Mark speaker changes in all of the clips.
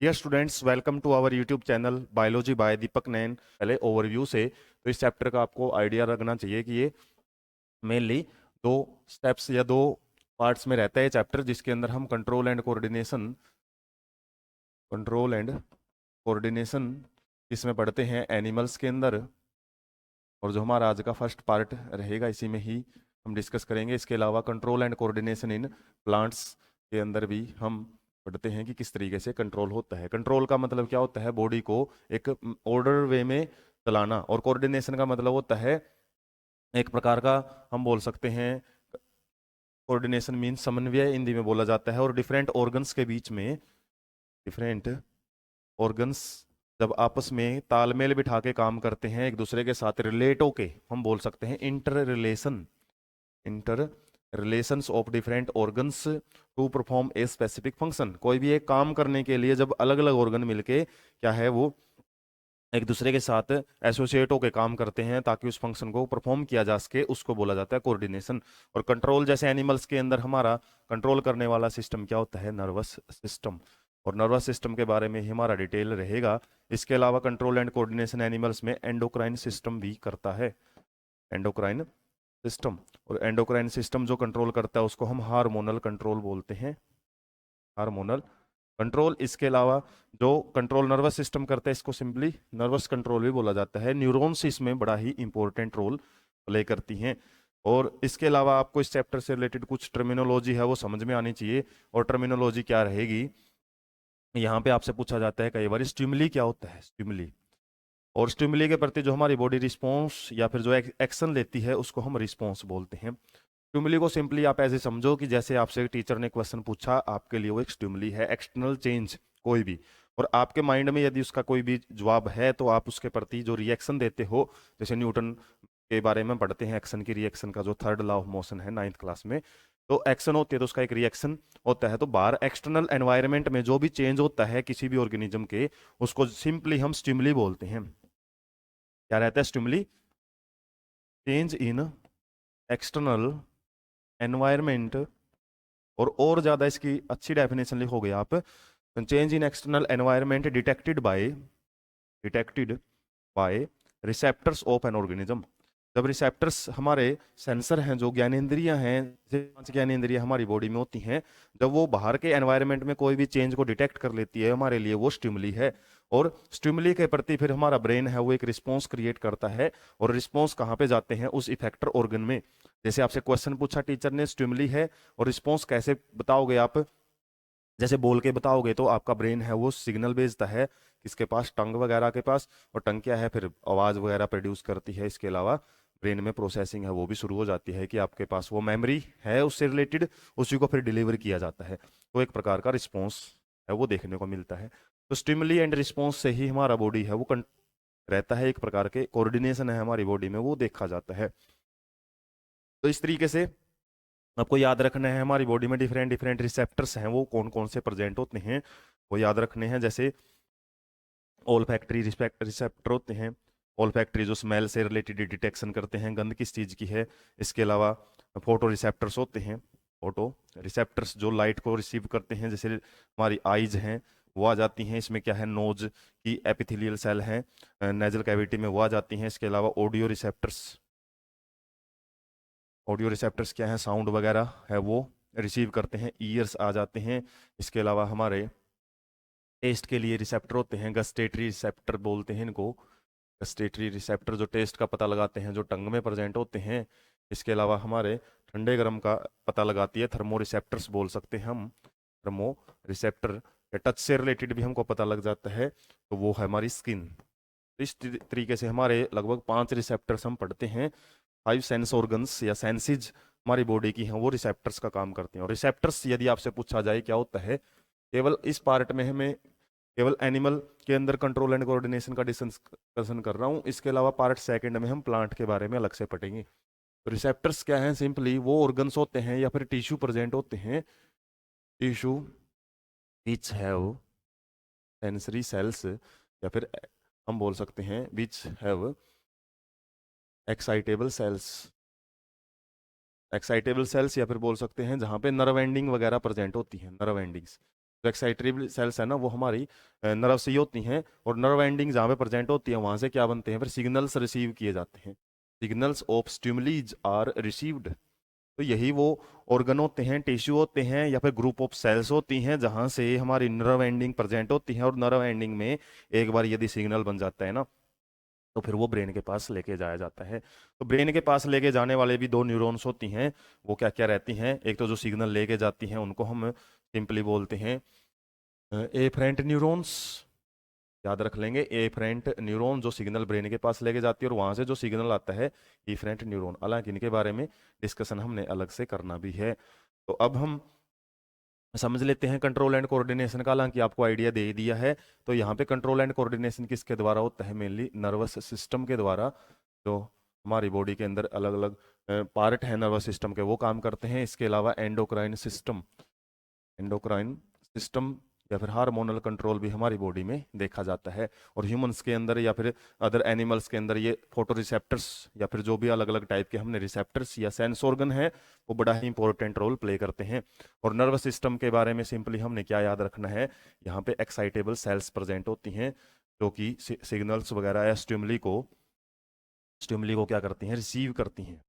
Speaker 1: Dear students, welcome to our YouTube channel biology by Deepak Nain. पहले overview से तो इस चैप्टर का आपको आइडिया रखना चाहिए कि ये मेनली दो स्टेप्स या दो पार्ट्स में रहता है चैप्टर, जिसके अंदर हम कंट्रोल एंड कोऑर्डिनेशन इसमें पढ़ते हैं एनिमल्स के अंदर। और जो हमारा आज का फर्स्ट पार्ट रहेगा इसी में ही हम डिस्कस करेंगे। इसके अलावा control and coordination in plants के अंदर भी हम पढ़ते हैं कि किस तरीके से कंट्रोल होता है। कंट्रोल का मतलब क्या होता है? बॉडी को एक ऑर्डर वे में चलाना। और कोऑर्डिनेशन का मतलब होता है एक प्रकार का, हम बोल सकते हैं, कोऑर्डिनेशन मीन समन्वय हिंदी में बोला जाता है। और डिफरेंट ऑर्गन्स के बीच में, डिफरेंट ऑर्गन्स जब आपस में तालमेल बिठा के काम करते हैं, एक दूसरे के साथ रिलेट होके, हम बोल सकते हैं interrelations of different organs to perform a specific function. कोई भी एक काम करने के लिए जब अलग अलग ऑर्गन मिलके क्या है वो एक दूसरे के साथ एसोसिएट होकर काम करते हैं ताकि उस फंक्शन को परफॉर्म किया जा सके, उसको बोला जाता है कोऑर्डिनेशन। और कंट्रोल जैसे एनिमल्स के अंदर हमारा कंट्रोल करने वाला सिस्टम क्या होता है? Nervous system. और नर्वस सिस्टम के बारे में ही हमारा डिटेल रहेगा। इसके अलावा कंट्रोल एंड कोऑर्डिनेशन एनिमल्स में एंडोक्राइन सिस्टम भी करता है, एंडोक्राइन सिस्टम। और एंडोक्राइन सिस्टम जो कंट्रोल करता है उसको हम हार्मोनल कंट्रोल बोलते हैं, हार्मोनल कंट्रोल। इसके अलावा जो कंट्रोल नर्वस सिस्टम करता है इसको सिंपली नर्वस कंट्रोल भी बोला जाता है। न्यूरॉन्स इसमें बड़ा ही इंपॉर्टेंट रोल प्ले करती हैं। और इसके अलावा आपको इस चैप्टर से रिलेटेड कुछ टर्मिनोलॉजी है वो समझ में आनी चाहिए। और टर्मिनोलॉजी क्या रहेगी? यहाँ पे आपसे पूछा जाता है कई बार स्टिमुली क्या होता है, स्टिमुली। और स्टिमुली के प्रति जो हमारी बॉडी रिस्पॉन्स या फिर जो एक्शन लेती है उसको हम रिस्पॉन्स बोलते हैं। स्टिमुली को सिंपली आप ऐसे समझो कि जैसे आपसे टीचर ने क्वेश्चन पूछा, आपके लिए वो एक स्टिमुली है, एक्सटर्नल चेंज कोई भी। और आपके माइंड में यदि उसका कोई भी जवाब है तो आप उसके प्रति जो रिएक्शन देते हो, जैसे न्यूटन के बारे में पढ़ते हैं एक्शन की रिएक्शन का, जो थर्ड लॉ ऑफ मोशन है 9th क्लास में। तो एक्शन होती है तो उसका एक रिएक्शन होता है। तो बाहर एक्सटर्नल एनवायरनमेंट में जो भी चेंज होता है किसी भी ऑर्गेनिज्म के, उसको सिंपली हम स्टिमुली बोलते हैं। क्या रहता है? Stimuli, change in external environment. और ज्यादा इसकी अच्छी डेफिनेशन लिखोगे आप, change in external environment detected by receptors of an organism. जब रिसेप्टर्स हमारे सेंसर हैं, जो ज्ञानेंद्रियां हैं, जैसे 5 ज्ञानेंद्रियां हमारी बॉडी में होती हैं, जब वो बाहर के एनवायरनमेंट में कोई भी चेंज को डिटेक्ट कर लेती है, हमारे लिए वो स्टिमुली है। और स्टिमुली के प्रति फिर हमारा ब्रेन है वो एक रिस्पॉन्स क्रिएट करता है। और रिस्पॉन्स कहाँ पे जाते हैं? उस इफेक्टर ऑर्गन में। जैसे आपसे क्वेश्चन पूछा टीचर ने, स्टिमुली है और रिस्पॉन्स कैसे बताओगे आप? जैसे बोल के बताओगे तो आपका ब्रेन है वो सिग्नल भेजता है किसके पास? टंग वगैरह के पास। और टंग क्या है? फिर आवाज वगैरह प्रोड्यूस करती है। इसके अलावा ब्रेन में प्रोसेसिंग है वो भी शुरू हो जाती है कि आपके पास वो मेमोरी है उससे रिलेटेड, उसी को फिर डिलीवर किया जाता है। तो एक प्रकार का रिस्पॉन्स है वो देखने को मिलता है। तो स्टिमुली एंड रिस्पॉन्स से ही हमारा बॉडी है वो रहता है, एक प्रकार के कोऑर्डिनेशन है हमारी बॉडी में वो देखा जाता है। तो इस तरीके से आपको याद रखना है हमारी बॉडी में डिफरेंट डिफरेंट रिसेप्टर्स हैं, वो कौन कौन से प्रेजेंट होते हैं वो याद रखने हैं। जैसे ऑल फैक्ट्री रिसेप्टर होते हैं, ऑल फैक्ट्री जो स्मेल से रिलेटेड डिटेक्शन करते हैं गंध किस चीज़ की है। इसके अलावा फोटो रिसेप्टर्स होते हैं, फोटो रिसेप्टर्स जो लाइट को रिसीव करते हैं, जैसे हमारी आईज हैं वो आ जाती हैं। इसमें क्या है? नोज की एपिथेलियल सेल हैं नेजल कैविटी में, वो आ जाती हैं। इसके अलावा ऑडियो रिसेप्टर्स क्या है? साउंड वगैरह है वो रिसीव करते हैं, ईयर्स आ जाते हैं। इसके अलावा हमारे टेस्ट के लिए रिसेप्टर होते हैं, गस्टेटरी रिसेप्टर बोलते हैं इनको। गस्टेटरी रिसेप्टर जो टेस्ट का पता लगाते हैं, जो टंग में प्रेजेंट होते हैं। इसके अलावा हमारे ठंडे गर्म का पता लगाती है, थर्मो रिसेप्टर्स बोल सकते हैं हम। थर्मो रिसेप्टर टच से रिलेटेड भी हमको पता लग जाता है, तो वो है हमारी स्किन। इस तरीके से हमारे लगभग 5 रिसेप्टर्स हम पढ़ते हैं। 5 सेंस ऑर्गन्स या सेंसिज हमारी बॉडी की हैं वो रिसेप्टर्स का काम करते हैं। और रिसेप्टर्स यदि आपसे पूछा जाए क्या होता है, केवल इस पार्ट में हमें केवल एनिमल के अंदर कंट्रोल एंड कोऑर्डिनेशन का डिस्कशन कर रहा हूँ। इसके अलावा पार्ट सेकंड में हम प्लांट के बारे में अलग से पढ़ेंगे। तो रिसेप्टर्स क्या हैं? सिंपली वो ऑर्गन्स होते हैं या फिर टिश्यू प्रेजेंट होते हैं, tissue which have sensory cells, या फिर हम बोल सकते हैं which have excitable cells, excitable cells, या फिर बोल सकते हैं जहाँ पे नर्व एंडिंग वगैरह प्रेजेंट होती हैं, नर्व एंडिंग्स। जो एक्साइटेबल सेल्स है ना वो हमारी नर्व से ही होती हैं, और नर्व एंडिंग जहाँ पे प्रेजेंट होती है वहाँ से क्या बनते हैं, फिर सिग्नल्स रिसीव किए जाते हैं। Signals of stimuli are received. तो यही वो ऑर्गन होते हैं, टिश्यू होते हैं, या फिर ग्रुप ऑफ सेल्स होती हैं जहाँ से हमारी नर्व एंडिंग प्रेजेंट होती है, और नर्व एंडिंग में एक बार यदि सिग्नल बन जाता है ना तो फिर वो ब्रेन के पास लेके जाया जाता है। तो ब्रेन के पास लेके जाने वाले भी दो न्यूरॉन्स होती हैं, वो क्या क्या रहती हैं, एक तो जो सिग्नल लेके जाती हैं उनको हम सिंपली बोलते हैं एफरेंट न्यूरॉन्स। याद रख लेंगे, एफरेंट न्यूरॉन जो सिग्नल ब्रेन के पास लेके जाती है, और वहां से जो सिग्नल आता है इफरेंट न्यूरॉन। हालांकि इनके बारे में डिस्कशन हमने अलग से करना भी है। तो अब हम समझ लेते हैं कंट्रोल एंड कोऑर्डिनेशन का। हालांकि आपको आइडिया दे ही दिया है। तो यहाँ पे कंट्रोल एंड कोऑर्डिनेशन किसके द्वारा होता है, मेनली नर्वस सिस्टम के द्वारा। जो हमारी बॉडी के अंदर अलग अलग पार्ट है नर्वस सिस्टम के, वो काम करते हैं। इसके अलावा एंडोक्राइन सिस्टम, एंडोक्राइन सिस्टम या फिर हार्मोनल कंट्रोल भी हमारी बॉडी में देखा जाता है। और ह्यूमंस के अंदर या फिर अदर एनिमल्स के अंदर ये फोटो रिसेप्टर्स या फिर जो भी अलग अलग टाइप के हमने रिसेप्टर्स या सेंस ऑर्गन है वो बड़ा ही इंपॉर्टेंट रोल प्ले करते हैं। और नर्वस सिस्टम के बारे में सिंपली हमने क्या याद रखना है, यहाँ पे एक्साइटेबल सेल्स प्रेजेंट होती हैं जो कि सिग्नल्स वगैरह या स्टिमुली को क्या करती हैं, रिसीव करती हैं।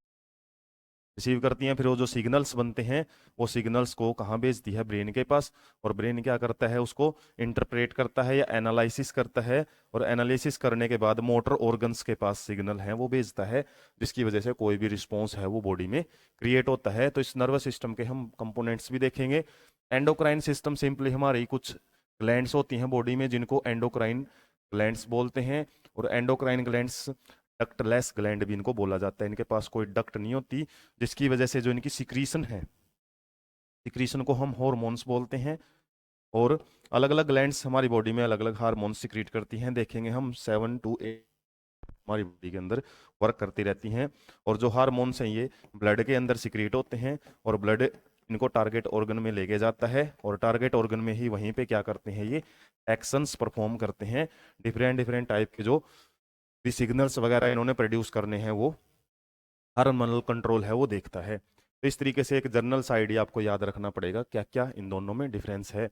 Speaker 1: फिर वो जो सिग्नल्स बनते हैं वो सिग्नल्स को कहाँ भेजती है, ब्रेन के पास। और ब्रेन क्या करता है, उसको इंटरप्रेट करता है या एनालिसिस करता है, और एनालिसिस करने के बाद मोटर ऑर्गन्स के पास सिग्नल है वो भेजता है, जिसकी वजह से कोई भी रिस्पॉन्स है वो बॉडी में क्रिएट होता है। तो इस नर्वस सिस्टम के हम कंपोनेंट्स भी देखेंगे। एंडोक्राइन सिस्टम सिंपली हमारी कुछ ग्लैंड्स होती हैं बॉडी में जिनको एंडोक्राइन ग्लैंड्स बोलते हैं। और एंडोक्राइन ग्लैंड्स डक्टलेस ग्लैंड भी इनको बोला जाता है, इनके पास कोई डक्ट नहीं होती, जिसकी वजह से जो इनकी सिक्रीशन है, सिक्रीशन को हम हॉर्मोन्स बोलते हैं। और अलग अलग ग्लैंड्स हमारी बॉडी में अलग अलग हार्मोन्स सिक्रीट करती हैं, देखेंगे हम 7 to 8 हमारी बॉडी के अंदर वर्क करती रहती हैं। और जो हार्मोन्स हैं ये ब्लड के अंदर सिक्रीट होते हैं, और ब्लड इनको टारगेट ऑर्गन में लेके जाता है, और टारगेट ऑर्गन में ही वहीं पे क्या करते हैं, ये एक्शंस परफॉर्म करते हैं। डिफरेंट डिफरेंट टाइप के जो भी सिग्नल्स वगैरह इन्होंने प्रोड्यूस करने हैं वो हार्मोनल कंट्रोल है वो देखता है। तो इस तरीके से एक जनरल सा आइडिया आपको याद रखना पड़ेगा क्या क्या इन दोनों में डिफरेंस है।